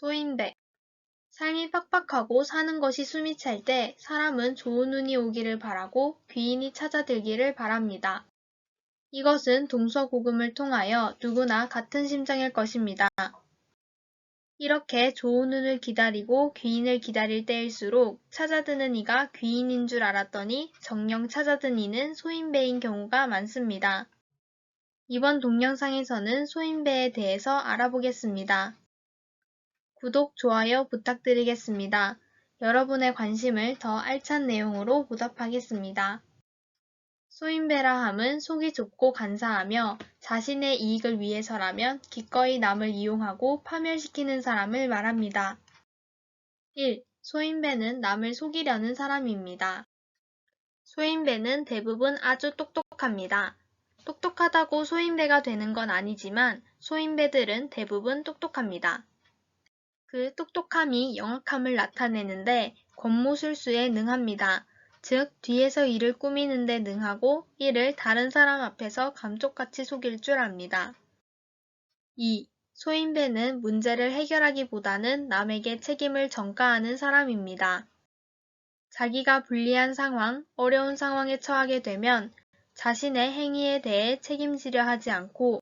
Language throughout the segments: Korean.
소인배. 삶이 팍팍하고 사는 것이 숨이 찰 때 사람은 좋은 운이 오기를 바라고 귀인이 찾아들기를 바랍니다. 이것은 동서고금을 통하여 누구나 같은 심정일 것입니다. 이렇게 좋은 운을 기다리고 귀인을 기다릴 때일수록 찾아드는 이가 귀인인 줄 알았더니 정녕 찾아든 이는 소인배인 경우가 많습니다. 이번 동영상에서는 소인배에 대해서 알아보겠습니다. 구독, 좋아요 부탁드리겠습니다. 여러분의 관심을 더 알찬 내용으로 보답하겠습니다. 소인배라 함은 속이 좁고 간사하며 자신의 이익을 위해서라면 기꺼이 남을 이용하고 파멸시키는 사람을 말합니다. 1. 소인배는 남을 속이려는 사람입니다. 소인배는 대부분 아주 똑똑합니다. 똑똑하다고 소인배가 되는 건 아니지만 소인배들은 대부분 똑똑합니다. 그 똑똑함이 영악함을 나타내는데 권모술수에 능합니다. 즉 뒤에서 일을 꾸미는 데 능하고 이를 다른 사람 앞에서 감쪽같이 속일 줄 압니다. 2. 소인배는 문제를 해결하기보다는 남에게 책임을 전가하는 사람입니다. 자기가 불리한 상황, 어려운 상황에 처하게 되면 자신의 행위에 대해 책임지려 하지 않고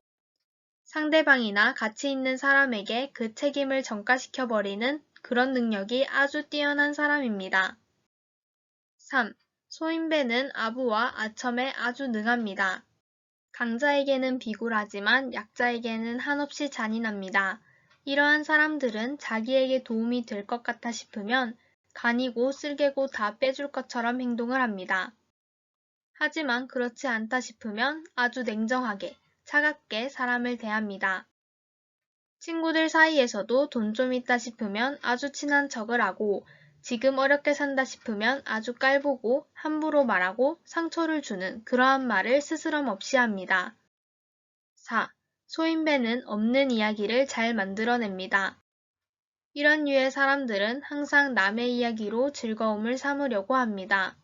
상대방이나 가치 있는 사람에게 그 책임을 전가시켜버리는 그런 능력이 아주 뛰어난 사람입니다. 3. 소인배는 아부와 아첨에 아주 능합니다. 강자에게는 비굴하지만 약자에게는 한없이 잔인합니다. 이러한 사람들은 자기에게 도움이 될 것 같아 싶으면 간이고 쓸개고 다 빼줄 것처럼 행동을 합니다. 하지만 그렇지 않다 싶으면 아주 냉정하게, 차갑게 사람을 대합니다. 친구들 사이에서도 돈 좀 있다 싶으면 아주 친한 척을 하고 지금 어렵게 산다 싶으면 아주 깔보고 함부로 말하고 상처를 주는 그러한 말을 스스럼 없이 합니다. 4. 소인배는 없는 이야기를 잘 만들어냅니다. 이런 류의 사람들은 항상 남의 이야기로 즐거움을 삼으려고 합니다.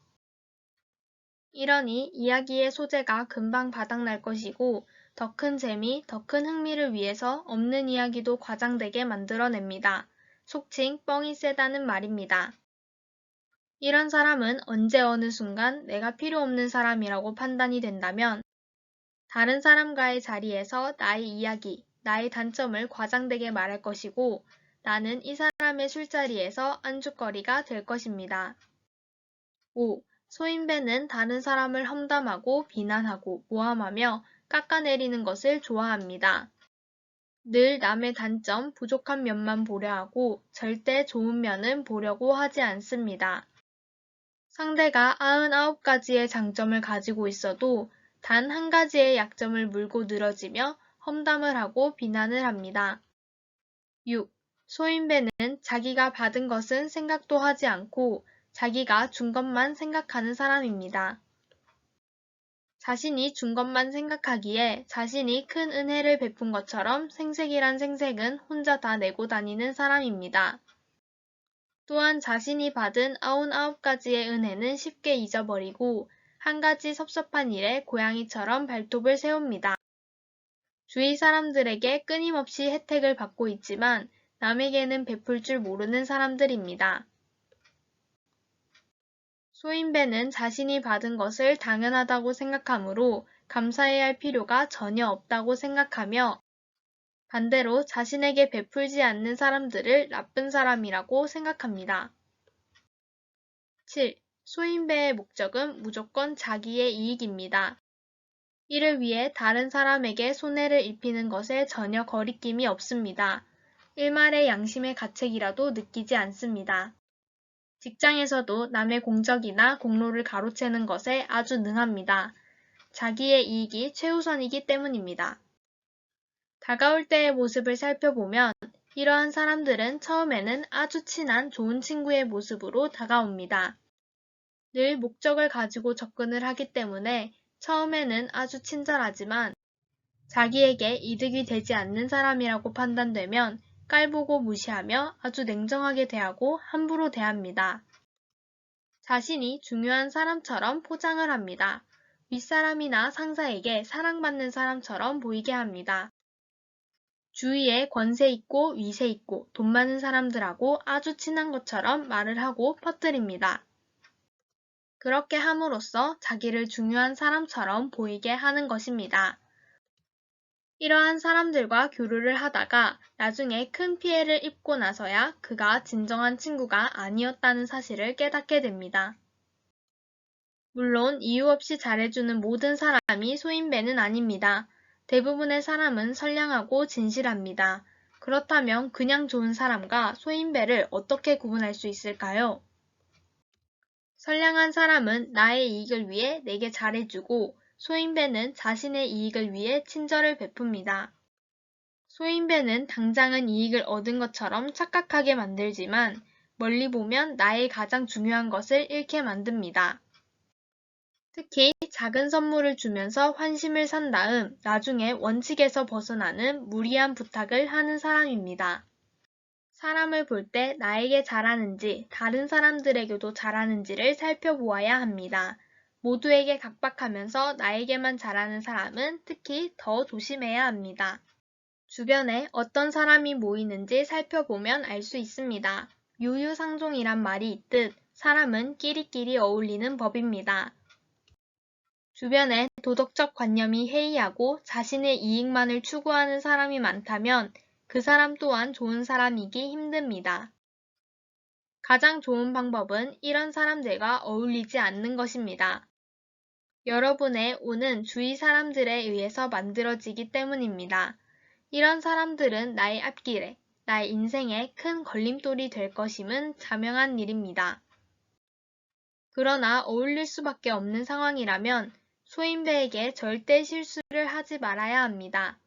이러니 이야기의 소재가 금방 바닥날 것이고 더 큰 재미, 더 큰 흥미를 위해서 없는 이야기도 과장되게 만들어냅니다. 속칭 뻥이 세다는 말입니다. 이런 사람은 언제 어느 순간 내가 필요 없는 사람이라고 판단이 된다면 다른 사람과의 자리에서 나의 이야기, 나의 단점을 과장되게 말할 것이고 나는 이 사람의 술자리에서 안주거리가 될 것입니다. 5. 소인배는 다른 사람을 험담하고 비난하고 모함하며 깎아내리는 것을 좋아합니다. 늘 남의 단점, 부족한 면만 보려 하고 절대 좋은 면은 보려고 하지 않습니다. 상대가 99가지의 장점을 가지고 있어도 단 한 가지의 약점을 물고 늘어지며 험담을 하고 비난을 합니다. 6. 소인배는 자기가 받은 것은 생각도 하지 않고 자기가 준 것만 생각하는 사람입니다. 자신이 준 것만 생각하기에 자신이 큰 은혜를 베푼 것처럼 생색이란 생색은 혼자 다 내고 다니는 사람입니다. 또한 자신이 받은 99가지의 은혜는 쉽게 잊어버리고 한 가지 섭섭한 일에 고양이처럼 발톱을 세웁니다. 주위 사람들에게 끊임없이 혜택을 받고 있지만 남에게는 베풀 줄 모르는 사람들입니다. 소인배는 자신이 받은 것을 당연하다고 생각하므로 감사해야 할 필요가 전혀 없다고 생각하며 반대로 자신에게 베풀지 않는 사람들을 나쁜 사람이라고 생각합니다. 7. 소인배의 목적은 무조건 자기의 이익입니다. 이를 위해 다른 사람에게 손해를 입히는 것에 전혀 거리낌이 없습니다. 일말의 양심의 가책이라도 느끼지 않습니다. 직장에서도 남의 공적이나 공로를 가로채는 것에 아주 능합니다. 자기의 이익이 최우선이기 때문입니다. 다가올 때의 모습을 살펴보면 이러한 사람들은 처음에는 아주 친한 좋은 친구의 모습으로 다가옵니다. 늘 목적을 가지고 접근을 하기 때문에 처음에는 아주 친절하지만 자기에게 이득이 되지 않는 사람이라고 판단되면 깔보고 무시하며 아주 냉정하게 대하고 함부로 대합니다. 자신이 중요한 사람처럼 포장을 합니다. 윗사람이나 상사에게 사랑받는 사람처럼 보이게 합니다. 주위에 권세 있고 위세 있고 돈 많은 사람들하고 아주 친한 것처럼 말을 하고 퍼뜨립니다. 그렇게 함으로써 자기를 중요한 사람처럼 보이게 하는 것입니다. 이러한 사람들과 교류를 하다가 나중에 큰 피해를 입고 나서야 그가 진정한 친구가 아니었다는 사실을 깨닫게 됩니다. 물론 이유 없이 잘해주는 모든 사람이 소인배는 아닙니다. 대부분의 사람은 선량하고 진실합니다. 그렇다면 그냥 좋은 사람과 소인배를 어떻게 구분할 수 있을까요? 선량한 사람은 나의 이익을 위해 내게 잘해주고 소인배는 자신의 이익을 위해 친절을 베풉니다. 소인배는 당장은 이익을 얻은 것처럼 착각하게 만들지만 멀리 보면 나의 가장 중요한 것을 잃게 만듭니다. 특히 작은 선물을 주면서 환심을 산 다음 나중에 원칙에서 벗어나는 무리한 부탁을 하는 사람입니다. 사람을 볼 때 나에게 잘하는지 다른 사람들에게도 잘하는지를 살펴보아야 합니다. 모두에게 각박하면서 나에게만 잘하는 사람은 특히 더 조심해야 합니다. 주변에 어떤 사람이 모이는지 살펴보면 알 수 있습니다. 유유상종이란 말이 있듯 사람은 끼리끼리 어울리는 법입니다. 주변에 도덕적 관념이 해이하고 자신의 이익만을 추구하는 사람이 많다면 그 사람 또한 좋은 사람이기 힘듭니다. 가장 좋은 방법은 이런 사람들과 어울리지 않는 것입니다. 여러분의 운은 주위 사람들에 의해서 만들어지기 때문입니다. 이런 사람들은 나의 앞길에, 나의 인생에 큰 걸림돌이 될 것임은 자명한 일입니다. 그러나 어울릴 수밖에 없는 상황이라면 소인배에게 절대 실수를 하지 말아야 합니다.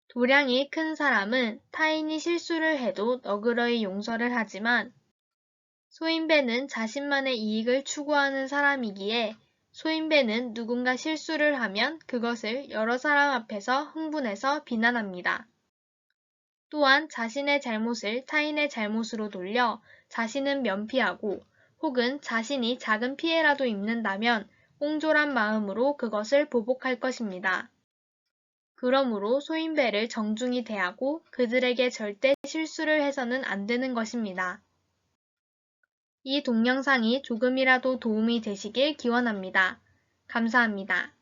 도량이 큰 사람은 타인이 실수를 해도 너그러이 용서를 하지만 소인배는 자신만의 이익을 추구하는 사람이기에 소인배는 누군가 실수를 하면 그것을 여러 사람 앞에서 흥분해서 비난합니다. 또한 자신의 잘못을 타인의 잘못으로 돌려 자신은 면피하고 혹은 자신이 작은 피해라도 입는다면 옹졸한 마음으로 그것을 보복할 것입니다. 그러므로 소인배를 정중히 대하고 그들에게 절대 실수를 해서는 안 되는 것입니다. 이 동영상이 조금이라도 도움이 되시길 기원합니다. 감사합니다.